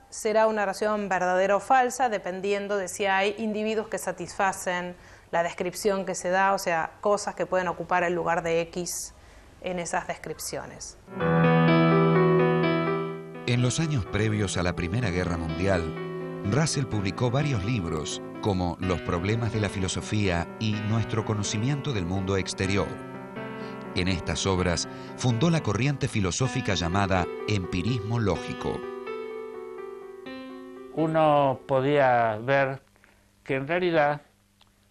Será una narración verdadera o falsa, dependiendo de si hay individuos que satisfacen la descripción que se da, o sea, cosas que pueden ocupar el lugar de X en esas descripciones. En los años previos a la Primera Guerra Mundial, Russell publicó varios libros como Los problemas de la filosofía y Nuestro conocimiento del mundo exterior. En estas obras fundó la corriente filosófica llamada empirismo lógico. Uno podía ver que en realidad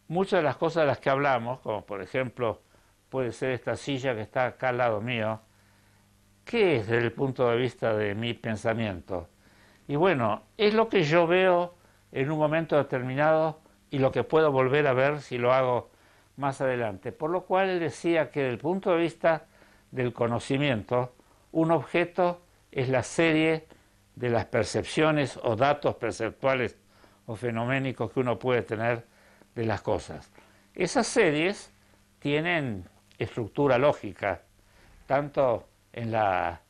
muchas de las cosas de las que hablamos, como por ejemplo puede ser esta silla que está acá al lado mío, ¿qué es desde el punto de vista de mi pensamiento? Y bueno, es lo que yo veo en un momento determinado y lo que puedo volver a ver si lo hago más adelante. Por lo cual él decía que desde el punto de vista del conocimiento, un objeto es la serie de las percepciones o datos perceptuales o fenoménicos que uno puede tener de las cosas. Esas series tienen estructura lógica, tanto en la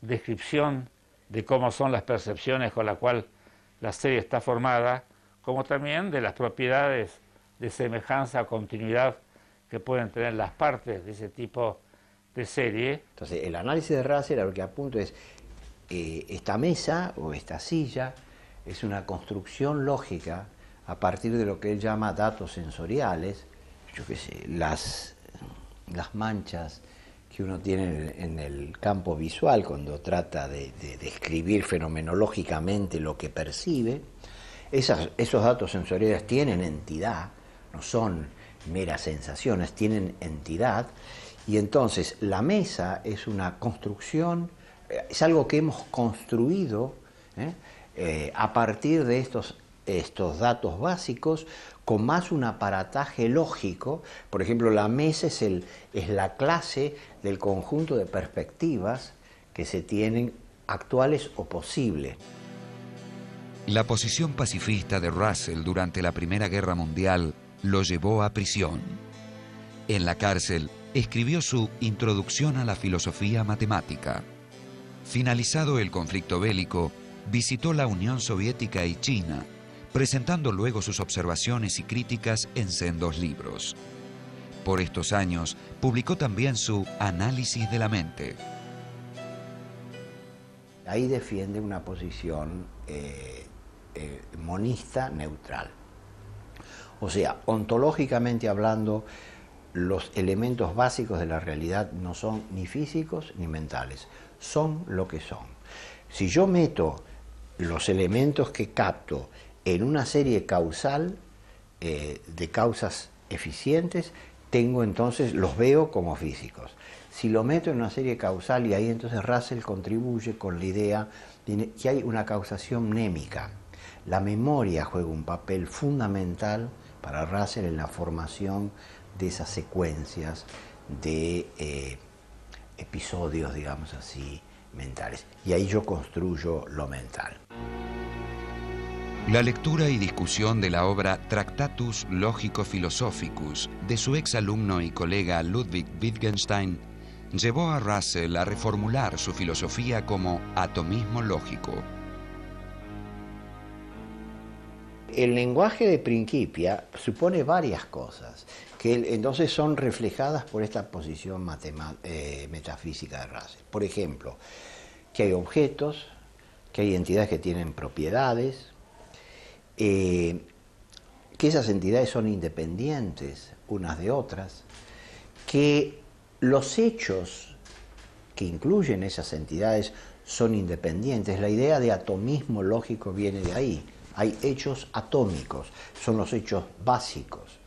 descripción de cómo son las percepciones con la cual la serie está formada, como también de las propiedades de semejanza o continuidad que pueden tener las partes de ese tipo de serie. Entonces, el análisis de Russell a lo que apunto es esta mesa o esta silla es una construcción lógica a partir de lo que él llama datos sensoriales, yo qué sé, las manchas que uno tiene en el campo visual cuando trata de describir fenomenológicamente lo que percibe. Esos datos sensoriales tienen entidad, no son meras sensaciones, tienen entidad, y entonces la mesa es una construcción, es algo que hemos construido a partir de estos datos básicos, con más un aparataje lógico. Por ejemplo, la mesa es la clase del conjunto de perspectivas que se tienen actuales o posibles. La posición pacifista de Russell durante la Primera Guerra Mundial lo llevó a prisión. En la cárcel escribió su Introducción a la filosofía matemática. Finalizado el conflicto bélico, visitó la Unión Soviética y China, presentando luego sus observaciones y críticas en sendos libros. Por estos años, publicó también su Análisis de la mente. Ahí defiende una posición monista neutral. O sea, ontológicamente hablando, los elementos básicos de la realidad no son ni físicos ni mentales, son lo que son. Si yo meto los elementos que capto en una serie causal de causas eficientes, los veo como físicos. Si lo meto en una serie causal, y ahí entonces Russell contribuye con la idea de que hay una causación mnémica. La memoria juega un papel fundamental para Russell en la formación de esas secuencias de episodios, digamos así, mentales. Y ahí yo construyo lo mental. La lectura y discusión de la obra Tractatus Logico-Philosophicus de su exalumno y colega Ludwig Wittgenstein llevó a Russell a reformular su filosofía como atomismo lógico. El lenguaje de Principia supone varias cosas que entonces son reflejadas por esta posición metafísica de Russell. Por ejemplo, que hay objetos, que hay entidades que tienen propiedades, que esas entidades son independientes unas de otras, que los hechos que incluyen esas entidades son independientes. La idea de atomismo lógico viene de ahí. Hay hechos atómicos, son los hechos básicos,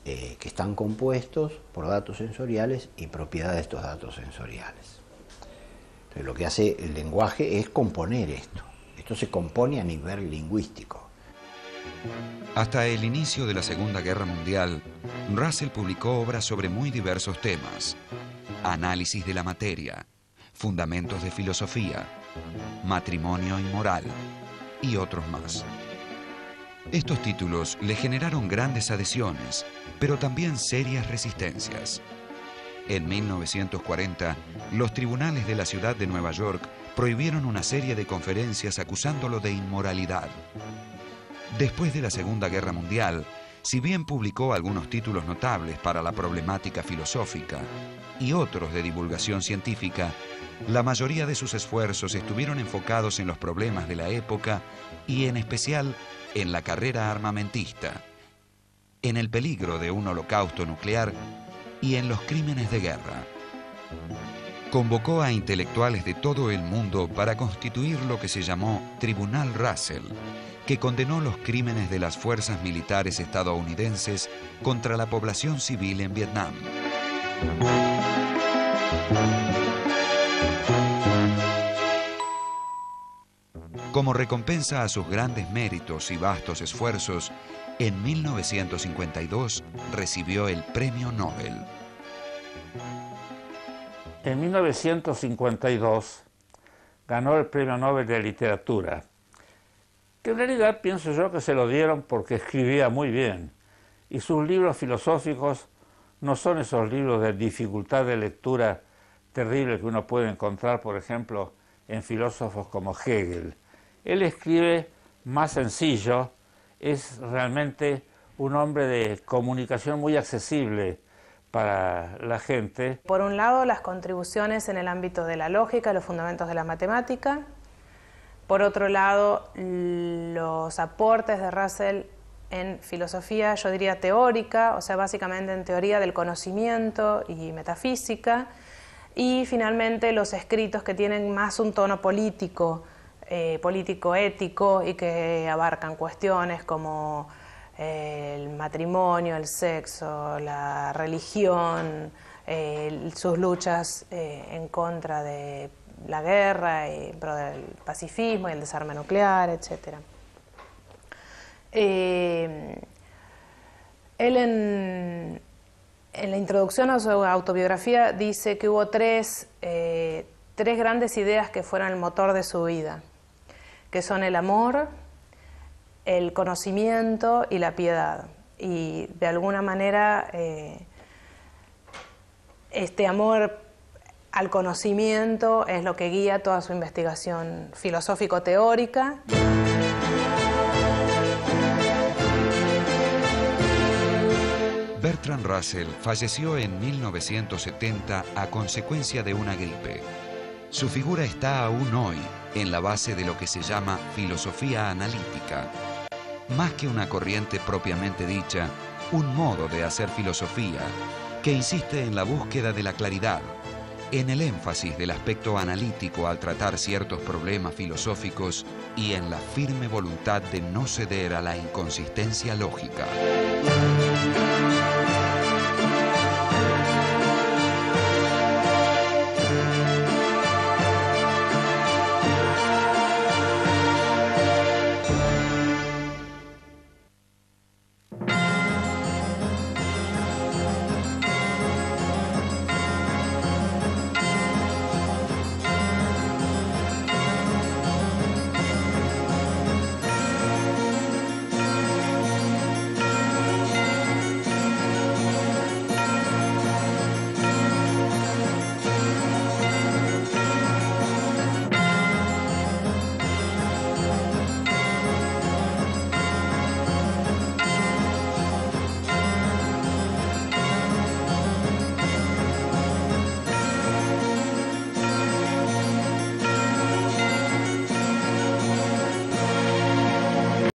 que están compuestos por datos sensoriales y propiedades de estos datos sensoriales. Entonces, lo que hace el lenguaje es componer esto. Esto se compone a nivel lingüístico. Hasta el inicio de la Segunda Guerra Mundial, Russell publicó obras sobre muy diversos temas: análisis de la materia, fundamentos de filosofía, matrimonio y moral, y otros más. Estos títulos le generaron grandes adhesiones, pero también serias resistencias. En 1940, los tribunales de la ciudad de Nueva York prohibieron una serie de conferencias acusándolo de inmoralidad. Después de la Segunda Guerra Mundial, si bien publicó algunos títulos notables para la problemática filosófica y otros de divulgación científica, la mayoría de sus esfuerzos estuvieron enfocados en los problemas de la época y en especial en la carrera armamentista, en el peligro de un holocausto nuclear y en los crímenes de guerra. Convocó a intelectuales de todo el mundo para constituir lo que se llamó Tribunal Russell, que condenó los crímenes de las fuerzas militares estadounidenses contra la población civil en Vietnam. Como recompensa a sus grandes méritos y vastos esfuerzos, en 1952 recibió el Premio Nobel. En 1952 ganó el Premio Nobel de Literatura, que en realidad pienso yo que se lo dieron porque escribía muy bien, y sus libros filosóficos no son esos libros de dificultad de lectura terrible que uno puede encontrar, por ejemplo, en filósofos como Hegel. Él escribe más sencillo, es realmente un hombre de comunicación muy accesible para la gente. Por un lado, las contribuciones en el ámbito de la lógica, los fundamentos de la matemática. Por otro lado, los aportes de Russell en filosofía, yo diría teórica, o sea, básicamente en teoría del conocimiento y metafísica. Y finalmente los escritos que tienen más un tono político, político-ético, y que abarcan cuestiones como el matrimonio, el sexo, la religión, sus luchas en contra de la guerra, en pro del pacifismo y el desarme nuclear, etc. Él en la introducción a su autobiografía dice que hubo tres grandes ideas que fueron el motor de su vida, que son el amor, el conocimiento y la piedad. Y de alguna manera este amor al conocimiento es lo que guía toda su investigación filosófico-teórica. Bertrand Russell falleció en 1970 a consecuencia de una gripe. Su figura está aún hoy en la base de lo que se llama filosofía analítica. Más que una corriente propiamente dicha, un modo de hacer filosofía que insiste en la búsqueda de la claridad, en el énfasis del aspecto analítico al tratar ciertos problemas filosóficos y en la firme voluntad de no ceder a la inconsistencia lógica.